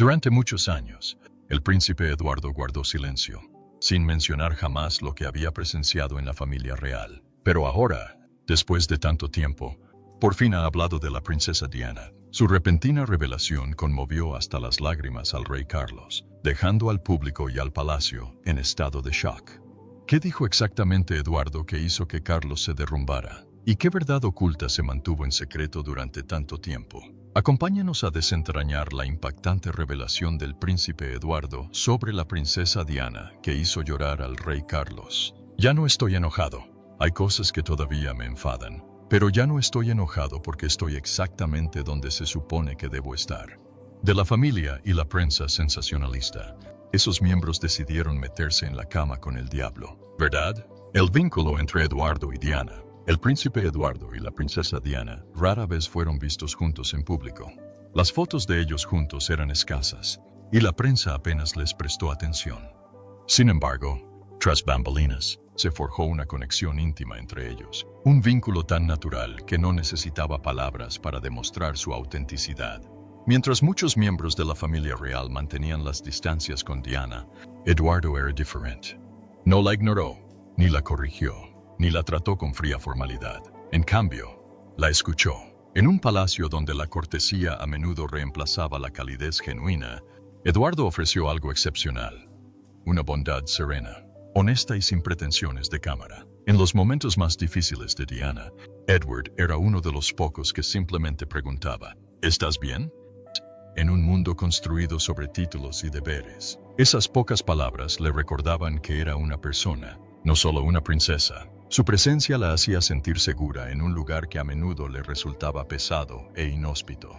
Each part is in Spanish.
Durante muchos años, el príncipe Eduardo guardó silencio, sin mencionar jamás lo que había presenciado en la familia real. Pero ahora, después de tanto tiempo, por fin ha hablado de la princesa Diana. Su repentina revelación conmovió hasta las lágrimas al rey Carlos, dejando al público y al palacio en estado de shock. ¿Qué dijo exactamente Eduardo que hizo que Carlos se derrumbara? ¿Y qué verdad oculta se mantuvo en secreto durante tanto tiempo? Acompáñanos a desentrañar la impactante revelación del príncipe Eduardo sobre la princesa Diana que hizo llorar al rey Carlos. Ya no estoy enojado. Hay cosas que todavía me enfadan. Pero ya no estoy enojado porque estoy exactamente donde se supone que debo estar. De la familia y la prensa sensacionalista, esos miembros decidieron meterse en la cama con el diablo, ¿verdad? El vínculo entre Eduardo y Diana. El príncipe Eduardo y la princesa Diana rara vez fueron vistos juntos en público. Las fotos de ellos juntos eran escasas, y la prensa apenas les prestó atención. Sin embargo, tras bambalinas, se forjó una conexión íntima entre ellos, un vínculo tan natural que no necesitaba palabras para demostrar su autenticidad. Mientras muchos miembros de la familia real mantenían las distancias con Diana, Eduardo era diferente. No la ignoró, ni la corrigió, ni la trató con fría formalidad. En cambio, la escuchó. En un palacio donde la cortesía a menudo reemplazaba la calidez genuina, Eduardo ofreció algo excepcional, una bondad serena, honesta y sin pretensiones de cámara. En los momentos más difíciles de Diana, Edward era uno de los pocos que simplemente preguntaba, ¿estás bien? En un mundo construido sobre títulos y deberes, esas pocas palabras le recordaban que era una persona, no solo una princesa. Su presencia la hacía sentir segura en un lugar que a menudo le resultaba pesado e inhóspito.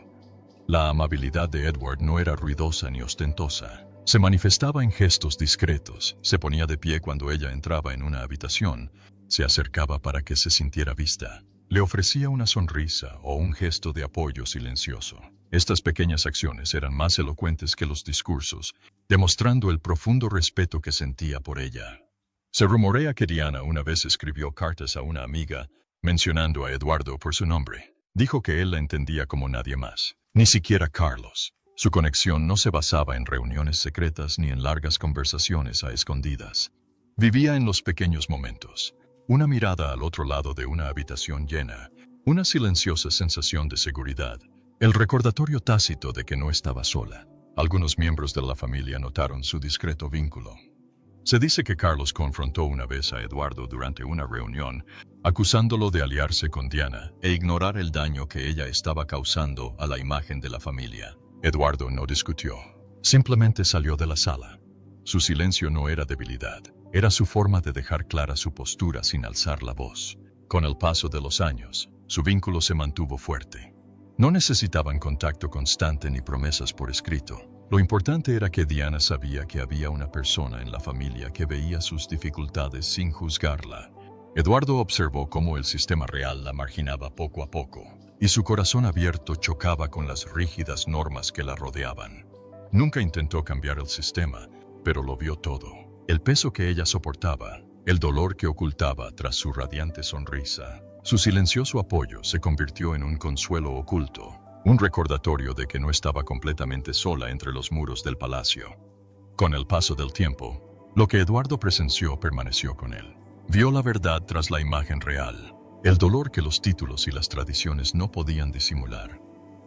La amabilidad de Edward no era ruidosa ni ostentosa. Se manifestaba en gestos discretos, se ponía de pie cuando ella entraba en una habitación, se acercaba para que se sintiera vista, le ofrecía una sonrisa o un gesto de apoyo silencioso. Estas pequeñas acciones eran más elocuentes que los discursos, demostrando el profundo respeto que sentía por ella. Se rumorea que Diana una vez escribió cartas a una amiga, mencionando a Eduardo por su nombre. Dijo que él la entendía como nadie más, ni siquiera Carlos. Su conexión no se basaba en reuniones secretas ni en largas conversaciones a escondidas. Vivía en los pequeños momentos. Una mirada al otro lado de una habitación llena, una silenciosa sensación de seguridad, el recordatorio tácito de que no estaba sola. Algunos miembros de la familia notaron su discreto vínculo. Se dice que Carlos confrontó una vez a Eduardo durante una reunión, acusándolo de aliarse con Diana e ignorar el daño que ella estaba causando a la imagen de la familia. Eduardo no discutió, simplemente salió de la sala. Su silencio no era debilidad, era su forma de dejar clara su postura sin alzar la voz. Con el paso de los años, su vínculo se mantuvo fuerte. No necesitaban contacto constante ni promesas por escrito. Lo importante era que Diana sabía que había una persona en la familia que veía sus dificultades sin juzgarla. Eduardo observó cómo el sistema real la marginaba poco a poco, y su corazón abierto chocaba con las rígidas normas que la rodeaban. Nunca intentó cambiar el sistema, pero lo vio todo. El peso que ella soportaba, el dolor que ocultaba tras su radiante sonrisa. Su silencioso apoyo se convirtió en un consuelo oculto, un recordatorio de que no estaba completamente sola entre los muros del palacio. Con el paso del tiempo, lo que Eduardo presenció permaneció con él. Vio la verdad tras la imagen real, el dolor que los títulos y las tradiciones no podían disimular.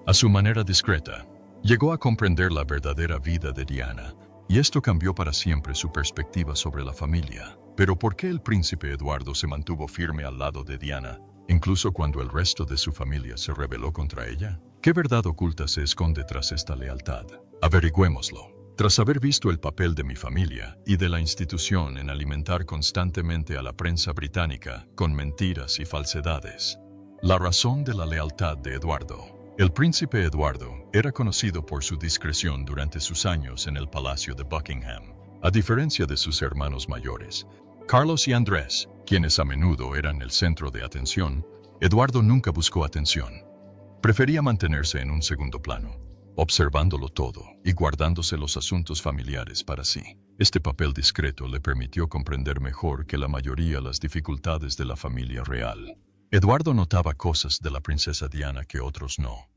A su manera discreta, llegó a comprender la verdadera vida de Diana, y esto cambió para siempre su perspectiva sobre la familia. Pero ¿por qué el príncipe Eduardo se mantuvo firme al lado de Diana, incluso cuando el resto de su familia se rebeló contra ella? ¿Qué verdad oculta se esconde tras esta lealtad? Averigüémoslo. Tras haber visto el papel de mi familia y de la institución en alimentar constantemente a la prensa británica con mentiras y falsedades, la razón de la lealtad de Eduardo. El príncipe Eduardo era conocido por su discreción durante sus años en el Palacio de Buckingham. A diferencia de sus hermanos mayores, Carlos y Andrés, quienes a menudo eran el centro de atención, Eduardo nunca buscó atención. Prefería mantenerse en un segundo plano, observándolo todo y guardándose los asuntos familiares para sí. Este papel discreto le permitió comprender mejor que la mayoría las dificultades de la familia real. Eduardo notaba cosas de la princesa Diana que otros no.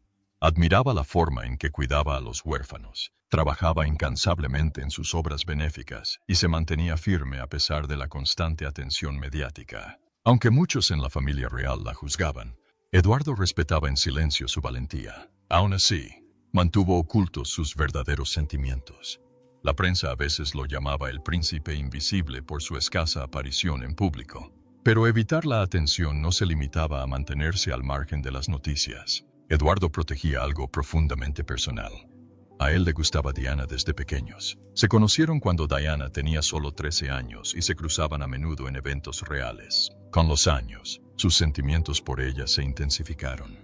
Admiraba la forma en que cuidaba a los huérfanos, trabajaba incansablemente en sus obras benéficas y se mantenía firme a pesar de la constante atención mediática. Aunque muchos en la familia real la juzgaban, Eduardo respetaba en silencio su valentía. Aún así, mantuvo ocultos sus verdaderos sentimientos. La prensa a veces lo llamaba el príncipe invisible por su escasa aparición en público. Pero evitar la atención no se limitaba a mantenerse al margen de las noticias. Eduardo protegía algo profundamente personal. A él le gustaba Diana desde pequeños. Se conocieron cuando Diana tenía solo 13 años y se cruzaban a menudo en eventos reales. Con los años, sus sentimientos por ella se intensificaron.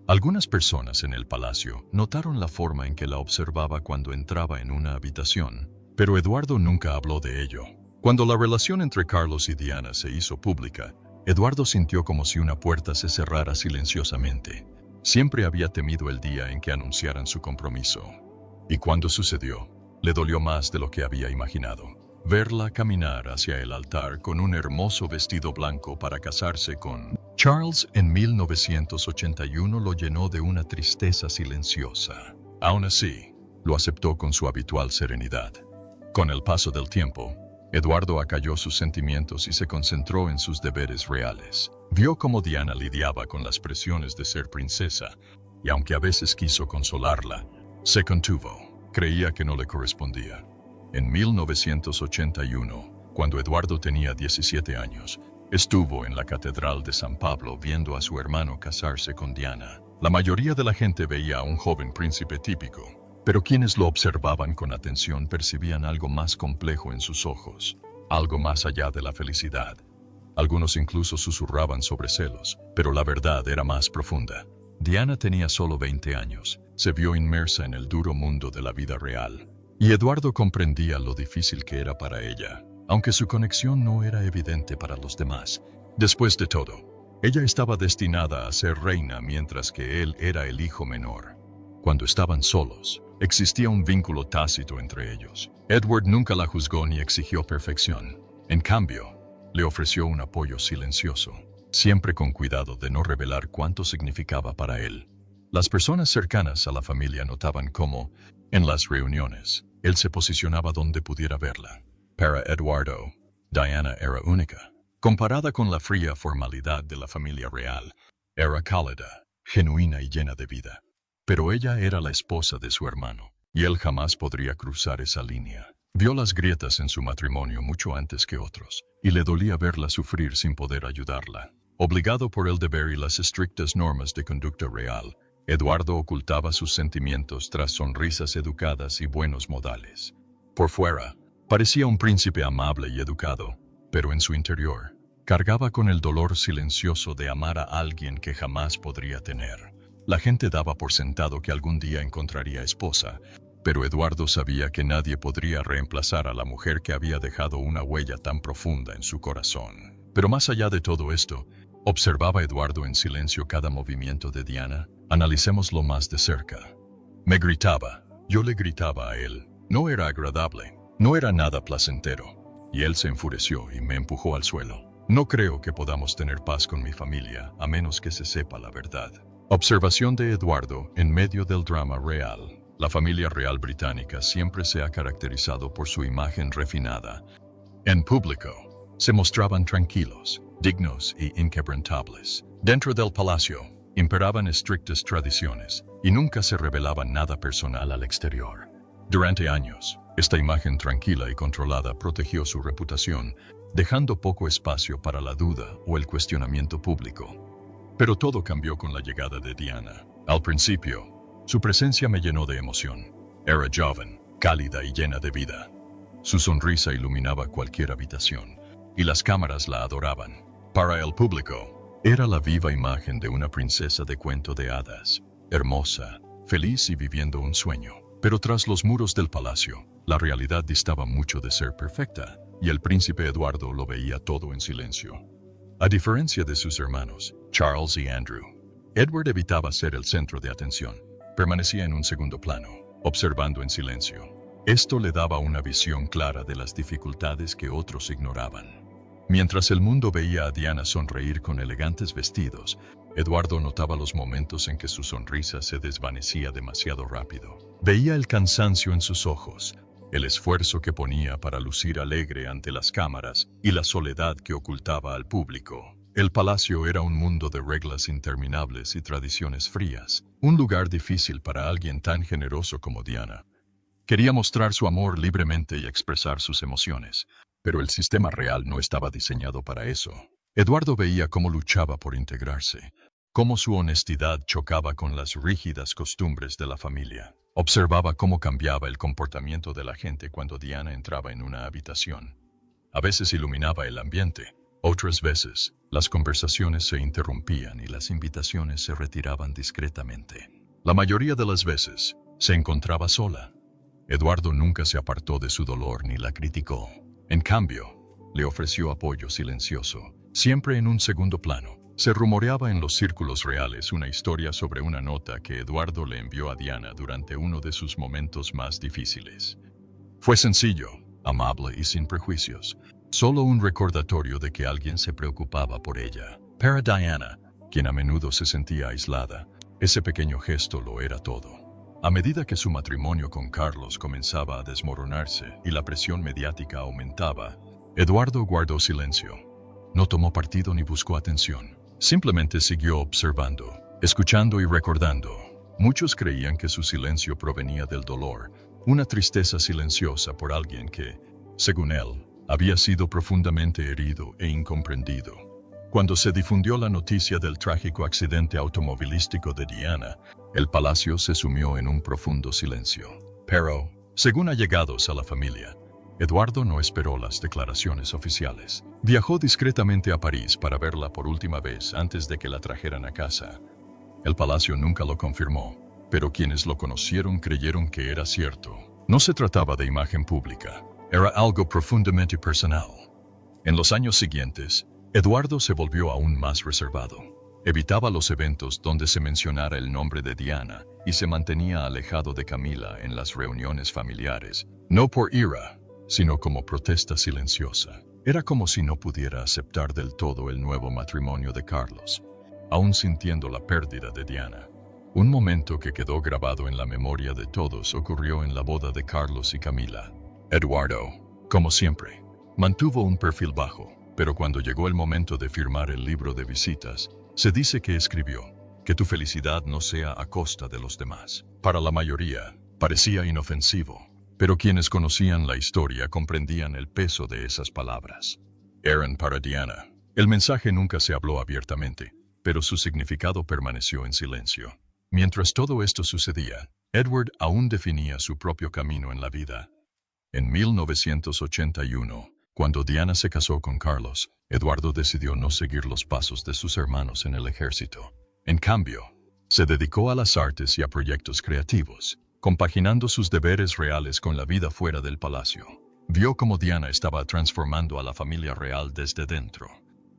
Algunas personas en el palacio notaron la forma en que la observaba cuando entraba en una habitación, pero Eduardo nunca habló de ello. Cuando la relación entre Carlos y Diana se hizo pública, Eduardo sintió como si una puerta se cerrara silenciosamente. Siempre había temido el día en que anunciaran su compromiso. Y cuando sucedió, le dolió más de lo que había imaginado. Verla caminar hacia el altar con un hermoso vestido blanco para casarse con Charles en 1981 lo llenó de una tristeza silenciosa. Aún así, lo aceptó con su habitual serenidad. Con el paso del tiempo, Eduardo acalló sus sentimientos y se concentró en sus deberes reales. Vio cómo Diana lidiaba con las presiones de ser princesa, y aunque a veces quiso consolarla, se contuvo. Creía que no le correspondía. En 1981, cuando Eduardo tenía 17 años, estuvo en la Catedral de San Pablo viendo a su hermano casarse con Diana. La mayoría de la gente veía a un joven príncipe típico, pero quienes lo observaban con atención percibían algo más complejo en sus ojos, algo más allá de la felicidad. Algunos incluso susurraban sobre celos, pero la verdad era más profunda. Diana tenía solo 20 años, se vio inmersa en el duro mundo de la vida real, y Eduardo comprendía lo difícil que era para ella, aunque su conexión no era evidente para los demás. Después de todo, ella estaba destinada a ser reina mientras que él era el hijo menor. Cuando estaban solos, existía un vínculo tácito entre ellos. Edward nunca la juzgó ni exigió perfección. En cambio, le ofreció un apoyo silencioso, siempre con cuidado de no revelar cuánto significaba para él. Las personas cercanas a la familia notaban cómo, en las reuniones, él se posicionaba donde pudiera verla. Para Eduardo, Diana era única. Comparada con la fría formalidad de la familia real, era cálida, genuina y llena de vida. Pero ella era la esposa de su hermano, y él jamás podría cruzar esa línea. Vio las grietas en su matrimonio mucho antes que otros, y le dolía verla sufrir sin poder ayudarla. Obligado por el deber y las estrictas normas de conducta real, Eduardo ocultaba sus sentimientos tras sonrisas educadas y buenos modales. Por fuera, parecía un príncipe amable y educado, pero en su interior, cargaba con el dolor silencioso de amar a alguien que jamás podría tener. La gente daba por sentado que algún día encontraría esposa, pero Eduardo sabía que nadie podría reemplazar a la mujer que había dejado una huella tan profunda en su corazón. Pero más allá de todo esto, observaba Eduardo en silencio cada movimiento de Diana. Analicémoslo más de cerca. Me gritaba, yo le gritaba a él. No era agradable, no era nada placentero. Y él se enfureció y me empujó al suelo. No creo que podamos tener paz con mi familia, a menos que se sepa la verdad. Observación de Eduardo en medio del drama real. La familia real británica siempre se ha caracterizado por su imagen refinada. En público, se mostraban tranquilos, dignos e inquebrantables. Dentro del palacio, imperaban estrictas tradiciones y nunca se revelaba nada personal al exterior. Durante años, esta imagen tranquila y controlada protegió su reputación, dejando poco espacio para la duda o el cuestionamiento público. Pero todo cambió con la llegada de Diana. Al principio, su presencia me llenó de emoción. Era joven, cálida y llena de vida. Su sonrisa iluminaba cualquier habitación, y las cámaras la adoraban. Para el público, era la viva imagen de una princesa de cuento de hadas, hermosa, feliz y viviendo un sueño. Pero tras los muros del palacio, la realidad distaba mucho de ser perfecta, y el príncipe Eduardo lo veía todo en silencio. A diferencia de sus hermanos, Charles y Andrew, Edward evitaba ser el centro de atención. Permanecía en un segundo plano, observando en silencio. Esto le daba una visión clara de las dificultades que otros ignoraban. Mientras el mundo veía a Diana sonreír con elegantes vestidos, Eduardo notaba los momentos en que su sonrisa se desvanecía demasiado rápido. Veía el cansancio en sus ojos, el esfuerzo que ponía para lucir alegre ante las cámaras y la soledad que ocultaba al público. El palacio era un mundo de reglas interminables y tradiciones frías, un lugar difícil para alguien tan generoso como Diana. Quería mostrar su amor libremente y expresar sus emociones, pero el sistema real no estaba diseñado para eso. Eduardo veía cómo luchaba por integrarse, cómo su honestidad chocaba con las rígidas costumbres de la familia. Observaba cómo cambiaba el comportamiento de la gente cuando Diana entraba en una habitación. A veces iluminaba el ambiente, otras veces las conversaciones se interrumpían y las invitaciones se retiraban discretamente. La mayoría de las veces se encontraba sola. Eduardo nunca se apartó de su dolor ni la criticó. En cambio, le ofreció apoyo silencioso, siempre en un segundo plano. Se rumoreaba en los círculos reales una historia sobre una nota que Eduardo le envió a Diana durante uno de sus momentos más difíciles. Fue sencillo, amable y sin prejuicios, solo un recordatorio de que alguien se preocupaba por ella. Para Diana, quien a menudo se sentía aislada, ese pequeño gesto lo era todo. A medida que su matrimonio con Carlos comenzaba a desmoronarse y la presión mediática aumentaba, Eduardo guardó silencio. No tomó partido ni buscó atención. Simplemente siguió observando, escuchando y recordando. Muchos creían que su silencio provenía del dolor, una tristeza silenciosa por alguien que, según él, había sido profundamente herido e incomprendido. Cuando se difundió la noticia del trágico accidente automovilístico de Diana, el palacio se sumió en un profundo silencio. Pero, según allegados a la familia, Eduardo no esperó las declaraciones oficiales. Viajó discretamente a París para verla por última vez antes de que la trajeran a casa. El palacio nunca lo confirmó, pero quienes lo conocieron creyeron que era cierto. No se trataba de imagen pública, era algo profundamente personal. En los años siguientes, Eduardo se volvió aún más reservado. Evitaba los eventos donde se mencionara el nombre de Diana y se mantenía alejado de Camila en las reuniones familiares, no por ira, sino como protesta silenciosa. Era como si no pudiera aceptar del todo el nuevo matrimonio de Carlos, aún sintiendo la pérdida de Diana. Un momento que quedó grabado en la memoria de todos ocurrió en la boda de Carlos y Camila. Eduardo, como siempre, mantuvo un perfil bajo, pero cuando llegó el momento de firmar el libro de visitas, se dice que escribió, que tu felicidad no sea a costa de los demás. Para la mayoría, parecía inofensivo, pero quienes conocían la historia comprendían el peso de esas palabras. Eran para Diana. El mensaje nunca se habló abiertamente, pero su significado permaneció en silencio. Mientras todo esto sucedía, Edward aún definía su propio camino en la vida. En 1981, cuando Diana se casó con Carlos, Eduardo decidió no seguir los pasos de sus hermanos en el ejército. En cambio, se dedicó a las artes y a proyectos creativos, compaginando sus deberes reales con la vida fuera del palacio. Vio cómo Diana estaba transformando a la familia real desde dentro.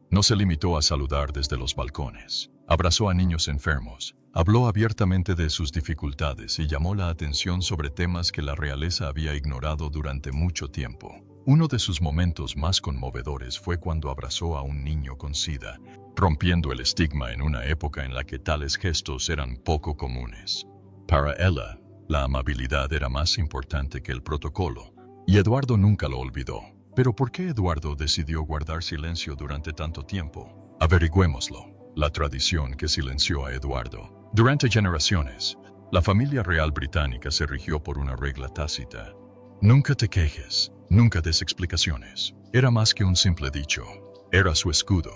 No se limitó a saludar desde los balcones. Abrazó a niños enfermos, habló abiertamente de sus dificultades y llamó la atención sobre temas que la realeza había ignorado durante mucho tiempo. Uno de sus momentos más conmovedores fue cuando abrazó a un niño con SIDA, rompiendo el estigma en una época en la que tales gestos eran poco comunes. Para ella, la amabilidad era más importante que el protocolo, y Eduardo nunca lo olvidó. Pero ¿por qué Eduardo decidió guardar silencio durante tanto tiempo? Averigüémoslo. La tradición que silenció a Eduardo. Durante generaciones, la familia real británica se rigió por una regla tácita. Nunca te quejes, nunca des explicaciones. Era más que un simple dicho. Era su escudo.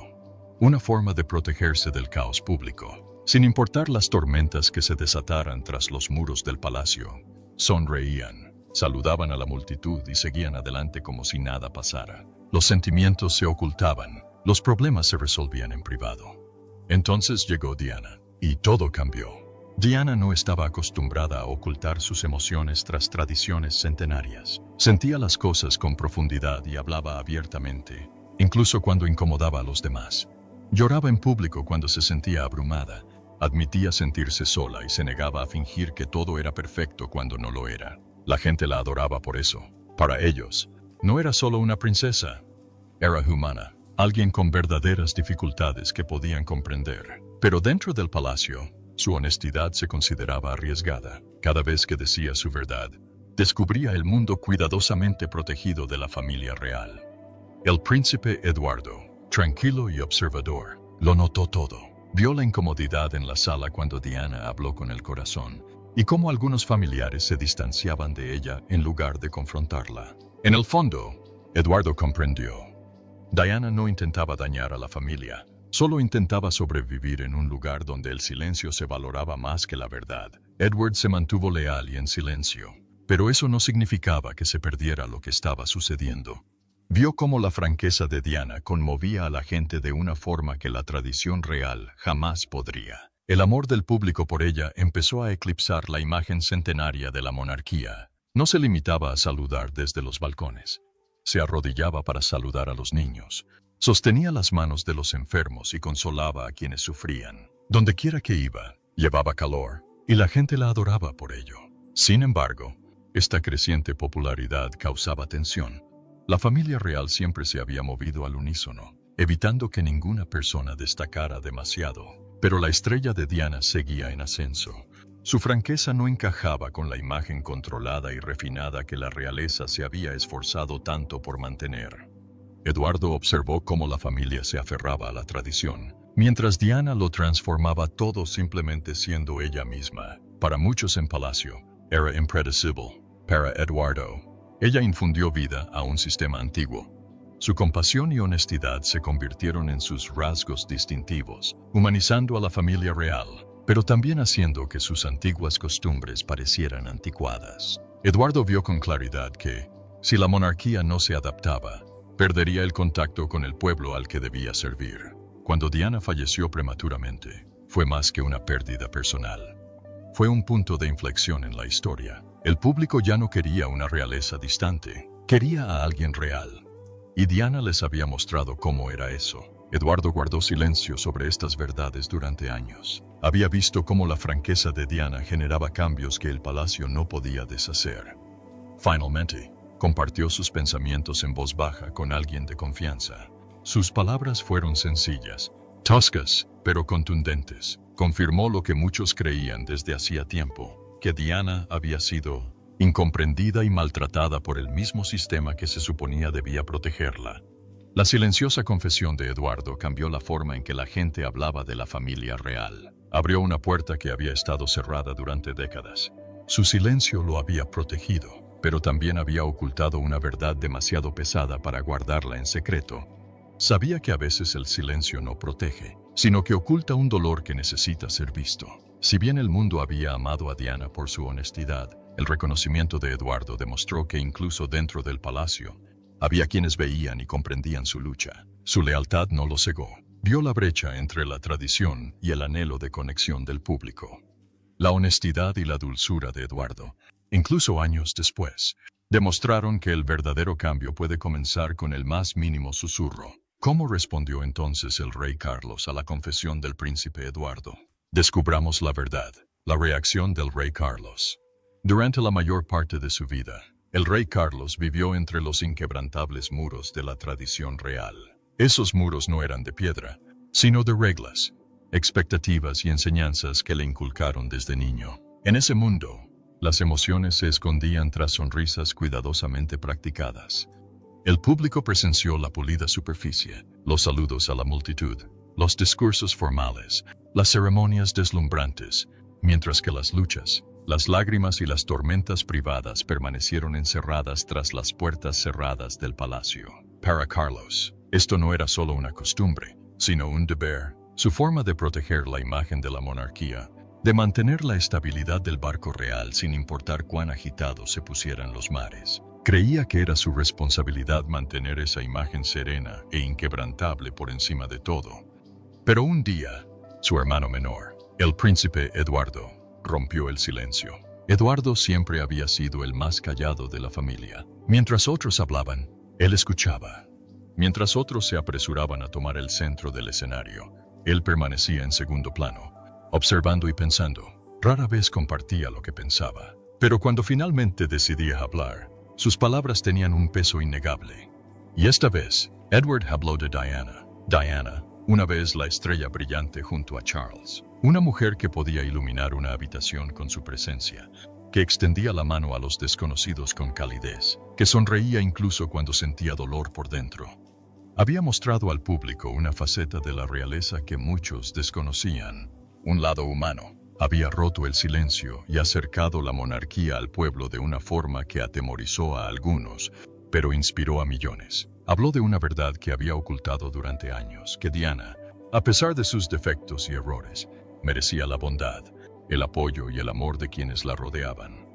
Una forma de protegerse del caos público. Sin importar las tormentas que se desataran tras los muros del palacio, sonreían, saludaban a la multitud y seguían adelante como si nada pasara. Los sentimientos se ocultaban, los problemas se resolvían en privado. Entonces llegó Diana, y todo cambió. Diana no estaba acostumbrada a ocultar sus emociones tras tradiciones centenarias. Sentía las cosas con profundidad y hablaba abiertamente, incluso cuando incomodaba a los demás. Lloraba en público cuando se sentía abrumada, admitía sentirse sola y se negaba a fingir que todo era perfecto cuando no lo era. La gente la adoraba por eso. Para ellos, no era solo una princesa, era humana. Alguien con verdaderas dificultades que podían comprender. Pero dentro del palacio, su honestidad se consideraba arriesgada. Cada vez que decía su verdad, descubría el mundo cuidadosamente protegido de la familia real. El príncipe Eduardo, tranquilo y observador, lo notó todo. Vio la incomodidad en la sala cuando Diana habló con el corazón, y cómo algunos familiares se distanciaban de ella en lugar de confrontarla. En el fondo, Eduardo comprendió. Diana no intentaba dañar a la familia, solo intentaba sobrevivir en un lugar donde el silencio se valoraba más que la verdad. Edward se mantuvo leal y en silencio, pero eso no significaba que se perdiera lo que estaba sucediendo. Vio cómo la franqueza de Diana conmovía a la gente de una forma que la tradición real jamás podría. El amor del público por ella empezó a eclipsar la imagen centenaria de la monarquía. No se limitaba a saludar desde los balcones. Se arrodillaba para saludar a los niños. Sostenía las manos de los enfermos y consolaba a quienes sufrían. Donde quiera que iba, llevaba calor, y la gente la adoraba por ello. Sin embargo, esta creciente popularidad causaba tensión. La familia real siempre se había movido al unísono, evitando que ninguna persona destacara demasiado. Pero la estrella de Diana seguía en ascenso. Su franqueza no encajaba con la imagen controlada y refinada que la realeza se había esforzado tanto por mantener. Eduardo observó cómo la familia se aferraba a la tradición, mientras Diana lo transformaba todo simplemente siendo ella misma. Para muchos en Palacio, era impredecible. Para Eduardo, ella infundió vida a un sistema antiguo. Su compasión y honestidad se convirtieron en sus rasgos distintivos, humanizando a la familia real, pero también haciendo que sus antiguas costumbres parecieran anticuadas. Eduardo vio con claridad que, si la monarquía no se adaptaba, perdería el contacto con el pueblo al que debía servir. Cuando Diana falleció prematuramente, fue más que una pérdida personal. Fue un punto de inflexión en la historia. El público ya no quería una realeza distante, quería a alguien real. Y Diana les había mostrado cómo era eso. Eduardo guardó silencio sobre estas verdades durante años. Había visto cómo la franqueza de Diana generaba cambios que el palacio no podía deshacer. Finalmente, compartió sus pensamientos en voz baja con alguien de confianza. Sus palabras fueron sencillas, toscas, pero contundentes. Confirmó lo que muchos creían desde hacía tiempo, que Diana había sido incomprendida y maltratada por el mismo sistema que se suponía debía protegerla. La silenciosa confesión de Eduardo cambió la forma en que la gente hablaba de la familia real. Abrió una puerta que había estado cerrada durante décadas. Su silencio lo había protegido, pero también había ocultado una verdad demasiado pesada para guardarla en secreto. Sabía que a veces el silencio no protege, sino que oculta un dolor que necesita ser visto. Si bien el mundo había amado a Diana por su honestidad, el reconocimiento de Eduardo demostró que incluso dentro del palacio, había quienes veían y comprendían su lucha. Su lealtad no lo cegó. Vio la brecha entre la tradición y el anhelo de conexión del público. La honestidad y la dulzura de Eduardo, incluso años después, demostraron que el verdadero cambio puede comenzar con el más mínimo susurro. ¿Cómo respondió entonces el rey Carlos a la confesión del príncipe Eduardo? Descubramos la verdad. La reacción del rey Carlos. Durante la mayor parte de su vida, el rey Carlos vivió entre los inquebrantables muros de la tradición real. Esos muros no eran de piedra, sino de reglas, expectativas y enseñanzas que le inculcaron desde niño. En ese mundo, las emociones se escondían tras sonrisas cuidadosamente practicadas. El público presenció la pulida superficie, los saludos a la multitud, los discursos formales, las ceremonias deslumbrantes, mientras que las luchas, las lágrimas y las tormentas privadas permanecieron encerradas tras las puertas cerradas del palacio. Para Carlos, esto no era solo una costumbre, sino un deber, su forma de proteger la imagen de la monarquía, de mantener la estabilidad del barco real sin importar cuán agitados se pusieran los mares. Creía que era su responsabilidad mantener esa imagen serena e inquebrantable por encima de todo. Pero un día, su hermano menor, el príncipe Eduardo, rompió el silencio. Eduardo siempre había sido el más callado de la familia. Mientras otros hablaban, él escuchaba. Mientras otros se apresuraban a tomar el centro del escenario, él permanecía en segundo plano, observando y pensando. Rara vez compartía lo que pensaba, pero cuando finalmente decidía hablar, sus palabras tenían un peso innegable. Y esta vez, Edward habló de Diana. Diana, Una vez la estrella brillante junto a Charles, una mujer que podía iluminar una habitación con su presencia, que extendía la mano a los desconocidos con calidez, que sonreía incluso cuando sentía dolor por dentro. Había mostrado al público una faceta de la realeza que muchos desconocían, un lado humano. Había roto el silencio y acercado la monarquía al pueblo de una forma que atemorizó a algunos, pero inspiró a millones. Habló de una verdad que había ocultado durante años, que Diana, a pesar de sus defectos y errores, merecía la bondad, el apoyo y el amor de quienes la rodeaban.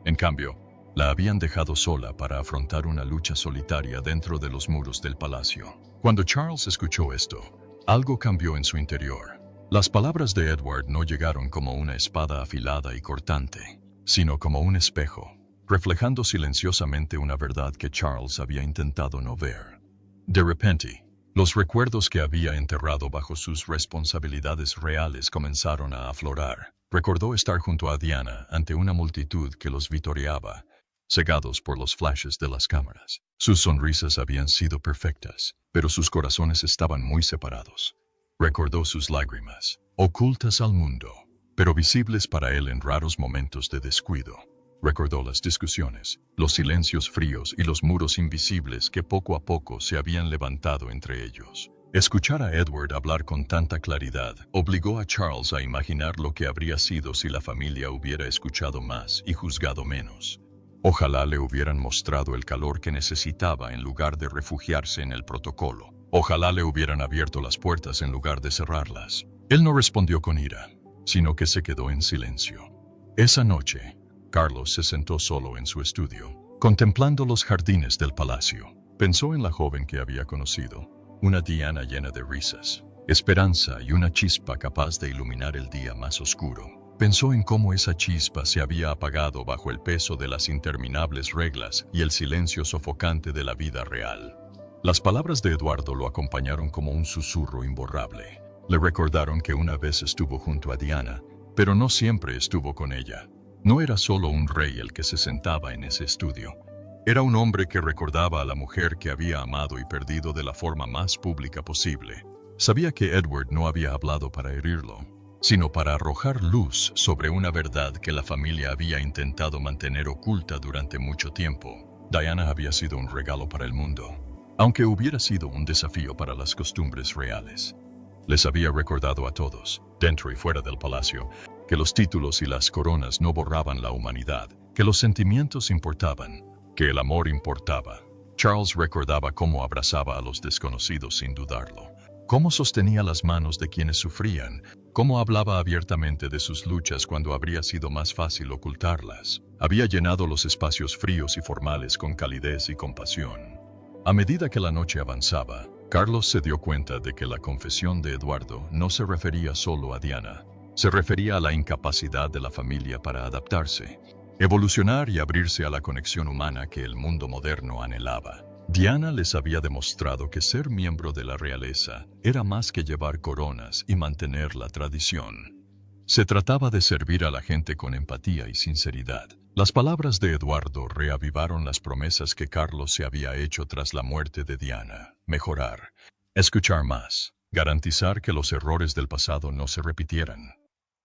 En cambio, la habían dejado sola para afrontar una lucha solitaria dentro de los muros del palacio. Cuando Charles escuchó esto, algo cambió en su interior. Las palabras de Edward no llegaron como una espada afilada y cortante, sino como un espejo, reflejando silenciosamente una verdad que Charles había intentado no ver. De repente, los recuerdos que había enterrado bajo sus responsabilidades reales comenzaron a aflorar. Recordó estar junto a Diana ante una multitud que los vitoreaba, cegados por los flashes de las cámaras. Sus sonrisas habían sido perfectas, pero sus corazones estaban muy separados. Recordó sus lágrimas, ocultas al mundo, pero visibles para él en raros momentos de descuido. Recordó las discusiones, los silencios fríos y los muros invisibles que poco a poco se habían levantado entre ellos. Escuchar a Edward hablar con tanta claridad obligó a Charles a imaginar lo que habría sido si la familia hubiera escuchado más y juzgado menos. Ojalá le hubieran mostrado el calor que necesitaba en lugar de refugiarse en el protocolo. Ojalá le hubieran abierto las puertas en lugar de cerrarlas. Él no respondió con ira, sino que se quedó en silencio. Esa noche, Carlos se sentó solo en su estudio, contemplando los jardines del palacio. Pensó en la joven que había conocido, una Diana llena de risas, esperanza y una chispa capaz de iluminar el día más oscuro. Pensó en cómo esa chispa se había apagado bajo el peso de las interminables reglas y el silencio sofocante de la vida real. Las palabras de Eduardo lo acompañaron como un susurro imborrable. Le recordaron que una vez estuvo junto a Diana, pero no siempre estuvo con ella. No era solo un rey el que se sentaba en ese estudio. Era un hombre que recordaba a la mujer que había amado y perdido de la forma más pública posible. Sabía que Edward no había hablado para herirlo, sino para arrojar luz sobre una verdad que la familia había intentado mantener oculta durante mucho tiempo. Diana había sido un regalo para el mundo, aunque hubiera sido un desafío para las costumbres reales. Les había recordado a todos, dentro y fuera del palacio, que los títulos y las coronas no borraban la humanidad, que los sentimientos importaban, que el amor importaba. Charles recordaba cómo abrazaba a los desconocidos sin dudarlo, cómo sostenía las manos de quienes sufrían, cómo hablaba abiertamente de sus luchas cuando habría sido más fácil ocultarlas. Había llenado los espacios fríos y formales con calidez y compasión. A medida que la noche avanzaba, Carlos se dio cuenta de que la confesión de Eduardo no se refería solo a Diana. Se refería a la incapacidad de la familia para adaptarse, evolucionar y abrirse a la conexión humana que el mundo moderno anhelaba. Diana les había demostrado que ser miembro de la realeza era más que llevar coronas y mantener la tradición. Se trataba de servir a la gente con empatía y sinceridad. Las palabras de Eduardo reavivaron las promesas que Carlos se había hecho tras la muerte de Diana. Mejorar, escuchar más, garantizar que los errores del pasado no se repitieran.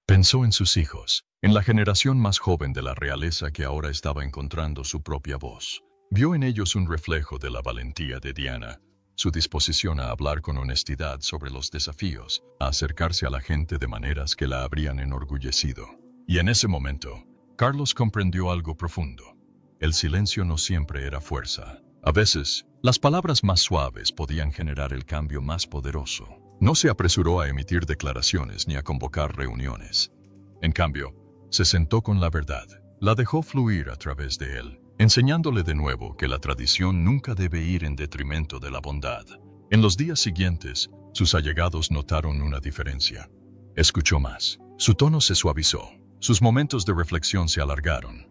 Pensó en sus hijos, en la generación más joven de la realeza que ahora estaba encontrando su propia voz. Vio en ellos un reflejo de la valentía de Diana, su disposición a hablar con honestidad sobre los desafíos, a acercarse a la gente de maneras que la habrían enorgullecido. Y en ese momento, Carlos comprendió algo profundo. El silencio no siempre era fuerza. A veces, las palabras más suaves podían generar el cambio más poderoso. No se apresuró a emitir declaraciones ni a convocar reuniones. En cambio, se sentó con la verdad, la dejó fluir a través de él, enseñándole de nuevo que la tradición nunca debe ir en detrimento de la bondad. En los días siguientes, sus allegados notaron una diferencia. Escuchó más. Su tono se suavizó. Sus momentos de reflexión se alargaron.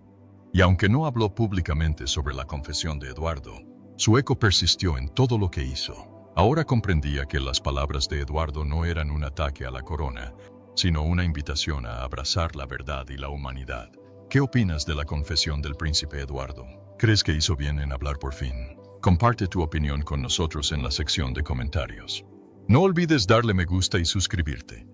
Y aunque no habló públicamente sobre la confesión de Eduardo, su eco persistió en todo lo que hizo. Ahora comprendía que las palabras de Eduardo no eran un ataque a la corona, sino una invitación a abrazar la verdad y la humanidad. ¿Qué opinas de la confesión del príncipe Eduardo? ¿Crees que hizo bien en hablar por fin? Comparte tu opinión con nosotros en la sección de comentarios. No olvides darle me gusta y suscribirte.